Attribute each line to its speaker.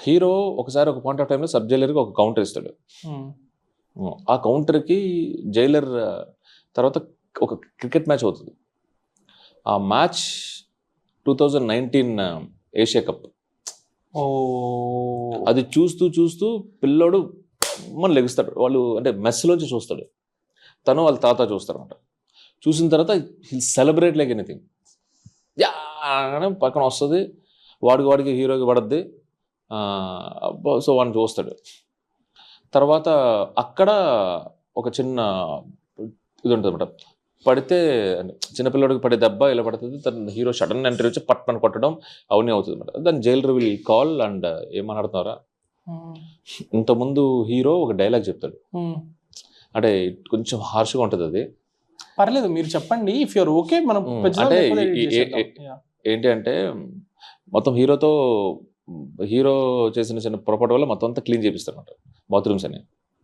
Speaker 1: Hero ఒకసారి ఒక point of టైంలో సబ్ జైలర్కి ఒక కౌంటర్ ఇస్తాడు. ఆ కౌంటర్కి జైలర్ తర్వాత ఒక క్రికెట్ మ్యాచ్ అవుతుంది. ఆ మ్యాచ్ 2019 ఏషియా కప్. అది చూస్తూ చూస్తూ పిల్లోడు మన లెగుస్తాడు. వాళ్ళు అంటే మెస్లోంచి చూస్తాడు. తను వాళ్ళ తాత చూస్తారు అనమాట. చూసిన తర్వాత hill celebrate like anything. Yeah అని పక్కన వస్తుంది, వాడికి హీరోకి పడద్ది. సో వాడిని చూస్తాడు. తర్వాత అక్కడ ఒక చిన్న ఇది ఉంటుంది అనమాట. పడితే చిన్నపిల్లడికి పడే దెబ్బ ఇలా పడుతుంది. తన హీరో సడన్ ఎంట్రీ వచ్చి పట్టని కొట్టడం అవన్నీ అవుతుంది అనమాట. దాన్ని జైలర్ విల్ కాల్ అండ్ ఏమన్నాడుతున్నారా, ఇంతకుముందు హీరో ఒక డైలాగ్ చెప్తాడు. అంటే కొంచెం హార్ష్గా ఉంటుంది అది.
Speaker 2: పర్లేదు మీరు చెప్పండి, ఇఫ్ యూర్ ఓకే. మనం
Speaker 1: అంటే ఏంటి అంటే మొత్తం హీరో చేసిన చిన్న పొరపాటు వల్ల మొత్తం అంతా క్లీన్ చేపిస్తారు అనమాట బాత్రూమ్స్ అని.